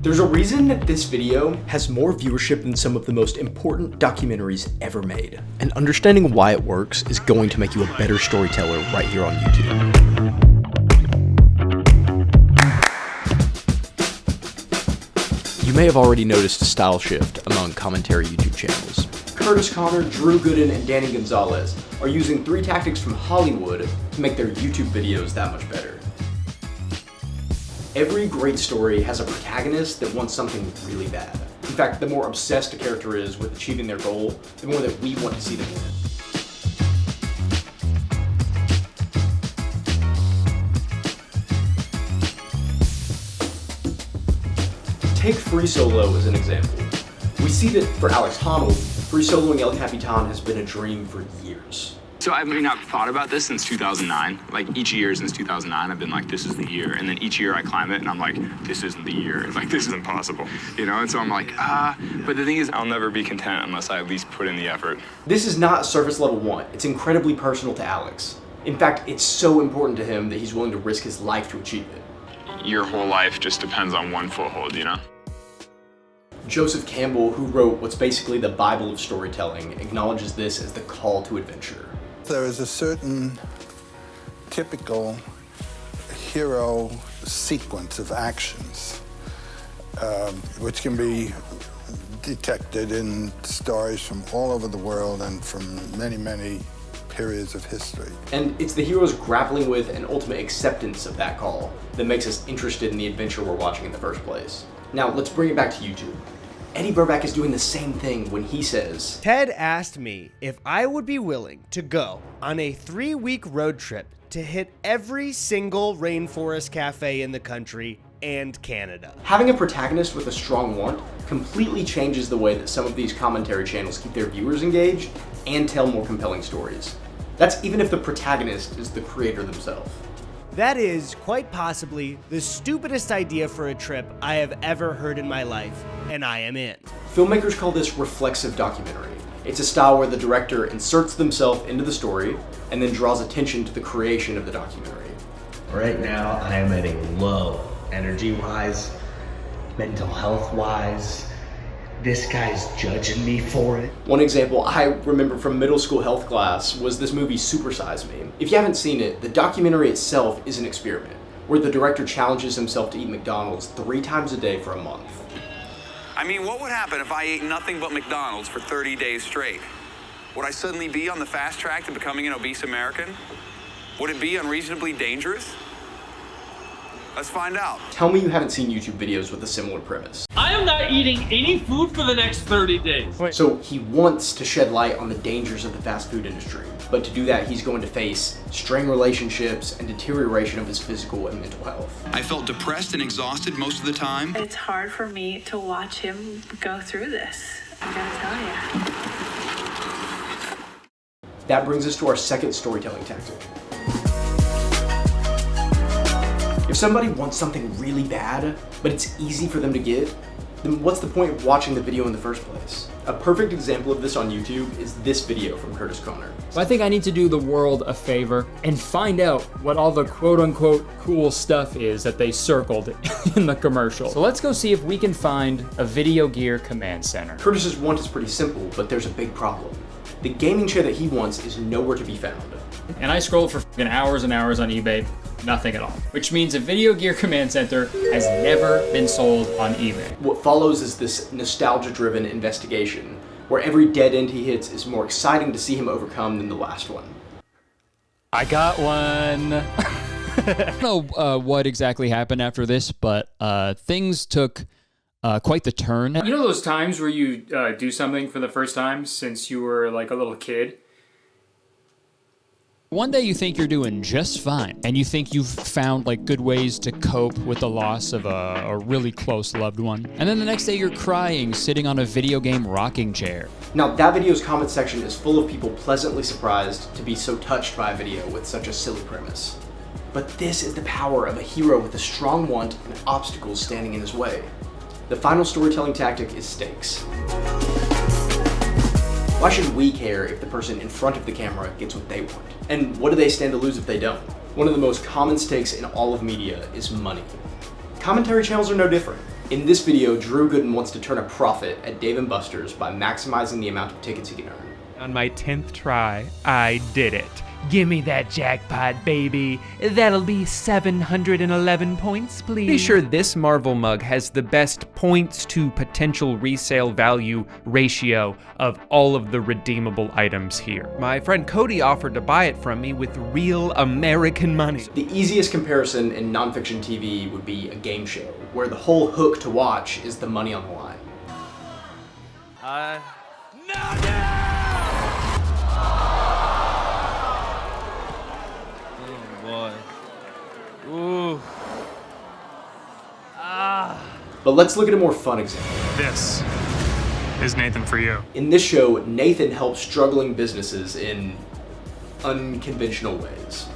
There's a reason that this video has more viewership than some of the most important documentaries ever made. And understanding why it works is going to make you a better storyteller right here on YouTube. You may have already noticed a style shift among commentary YouTube channels. Curtis Connor, Drew Gooden, and Danny Gonzalez are using 3 tactics from Hollywood to make their YouTube videos that much better. Every great story has a protagonist that wants something really bad. In fact, the more obsessed a character is with achieving their goal, the more that we want to see them win. Take Free Solo as an example. We see that for Alex Honnold, free soloing El Capitan has been a dream for years. So I've thought about this since 2009. Like each year since 2009, I've been like, this is the year. And then each year I climb it and I'm like, this isn't the year. It's like, this is impossible. You know, and so I'm like, but the thing is, I'll never be content unless I at least put in the effort. This is not surface level want. It's incredibly personal to Alex. In fact, it's so important to him that he's willing to risk his life to achieve it. Your whole life just depends on one foothold, you know? Joseph Campbell, who wrote what's basically the Bible of storytelling, acknowledges this as the call to adventure. There is a certain typical hero sequence of actions, which can be detected in stories from all over the world and from many, many periods of history. And it's the hero's grappling with and ultimate acceptance of that call that makes us interested in the adventure we're watching in the first place. Now, let's bring it back to YouTube. Eddie Burback is doing the same thing when he says, Ted asked me if I would be willing to go on a 3-week road trip to hit every single rainforest cafe in the country and Canada. Having a protagonist with a strong want completely changes the way that some of these commentary channels keep their viewers engaged and tell more compelling stories. That's even if the protagonist is the creator themselves. That is, quite possibly, the stupidest idea for a trip I have ever heard in my life, and I am in. Filmmakers call this reflexive documentary. It's a style where the director inserts themselves into the story and then draws attention to the creation of the documentary. Right now, I am at a low, energy-wise, mental health-wise. This guy's judging me for it. One example I remember from middle school health class was this movie Super Size Me. If you haven't seen it, the documentary itself is an experiment where the director challenges himself to eat McDonald's 3 times a day for a month. I mean, what would happen if I ate nothing but McDonald's for 30 days straight? Would I suddenly be on the fast track to becoming an obese American? Would it be unreasonably dangerous? Let's find out. Tell me you haven't seen YouTube videos with a similar premise. I am not eating any food for the next 30 days. So he wants to shed light on the dangers of the fast food industry, but to do that he's going to face strained relationships and deterioration of his physical and mental health. I felt depressed and exhausted most of the time. It's hard for me to watch him go through this, I gotta tell you. That brings us to our second storytelling tactic. If somebody wants something really bad, but it's easy for them to get, then what's the point of watching the video in the first place? A perfect example of this on YouTube is this video from Curtis Connor. So I think I need to do the world a favor and find out what all the quote-unquote cool stuff is that they circled in the commercial. So let's go see if we can find a video gear command center. Curtis's want is pretty simple, but there's a big problem. The gaming chair that he wants is nowhere to be found. And I scrolled for hours and hours on eBay, nothing at all. Which means a video gear command center has never been sold on eBay. What follows is this nostalgia-driven investigation, where every dead end he hits is more exciting to see him overcome than the last one. I got one. I don't know what exactly happened after this, but things took quite the turn. You know those times where you do something for the first time since you were like a little kid? One day you think you're doing just fine, and you think you've found like good ways to cope with the loss of a really close loved one. And then the next day you're crying, sitting on a video game rocking chair. Now that video's comment section is full of people pleasantly surprised to be so touched by a video with such a silly premise. But this is the power of a hero with a strong want and obstacles standing in his way. The final storytelling tactic is stakes. Why should we care if the person in front of the camera gets what they want? And what do they stand to lose if they don't? One of the most common stakes in all of media is money. Commentary channels are no different. In this video, Drew Gooden wants to turn a profit at Dave & Buster's by maximizing the amount of tickets he can earn. On my 10th try, I did it. Gimme that jackpot, baby. That'll be 711 points, please. Pretty sure this Marvel mug has the best points to potential resale value ratio of all of the redeemable items here. My friend Cody offered to buy it from me with real American money. The easiest comparison in nonfiction TV would be a game show, where the whole hook to watch is the money on the line. Ooh. But let's look at a more fun example. This is Nathan for you. In this show, Nathan helps struggling businesses in unconventional ways.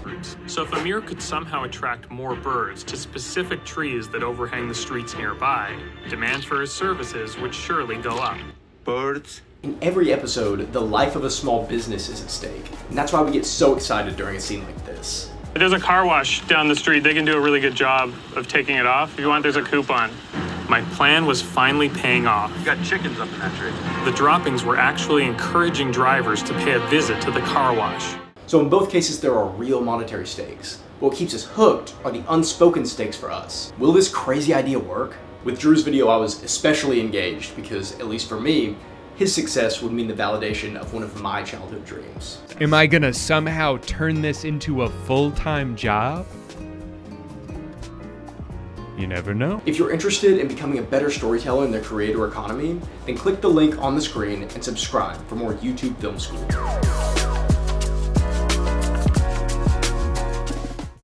So if Amir could somehow attract more birds to specific trees that overhang the streets nearby, demand for his services would surely go up. Birds. In every episode, the life of a small business is at stake. And that's why we get so excited during a scene like this. There's a car wash down the street. They can do a really good job of taking it off. If you want, there's a coupon. My plan was finally paying off. You got chickens up in that tree. The droppings were actually encouraging drivers to pay a visit to the car wash. So in both cases, there are real monetary stakes. But what keeps us hooked are the unspoken stakes for us. Will this crazy idea work? With Drew's video, I was especially engaged because, at least for me, his success would mean the validation of one of my childhood dreams. Am I gonna somehow turn this into a full-time job? You never know. If you're interested in becoming a better storyteller in the creator economy, then click the link on the screen and subscribe for more YouTube Film School.